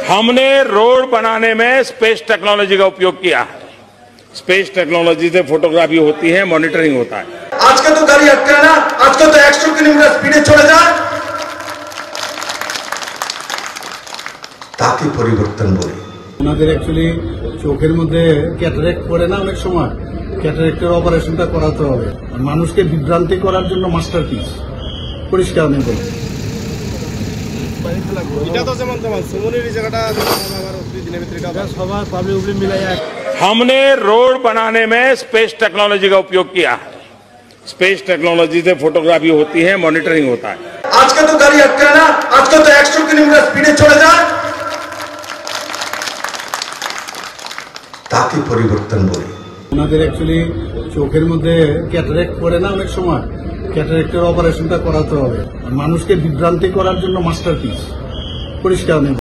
हमने रोड बनाने में स्पेस टेक्नोलॉजी का उपयोग किया है। स्पेस टेक्नोलॉजी से फोटोग्राफी होती है, मॉनिटरिंग होता है। आज के तो गाड़ी अटका है ना, आज के तो 100 किलोमीटर स्पीडे चले যায় তাকে পরিবর্তন বলে। ওনাদের অ্যাকচুয়ালি চোখের মধ্যে ক্যাটারেক্ট পড়ে না, অনেক সময় ক্যাটারেক্টের অপারেশনটা করাতে হবে। মানুষকে বিভ্রান্তি করার জন্য মাস্টারপিস পরিষ্কার নেই বলে। हमने रोड बनाने में स्पेस टेक्नोलॉजी का उपयोग किया है। स्पेस टेक्नोलॉजी से फोटोग्राफी होती है, मॉनिटरिंग होता है। आज के तो गाड़ी अटका है ना, आज के तो 100 किलोमीटर स्पीडे चले যায় তাকে পরিবর্তন বলে। ওনাদের অ্যাকচুয়ালি চোখের মধ্যে ক্যাটারেক্ট পড়ে না, অনেক সময় ক্যাটারেক্টের অপারেশনটা করাতে হবে। মানুষকে বিভ্রান্তি করার জন্য মাস্টারপিস পরিষ্কার নেই।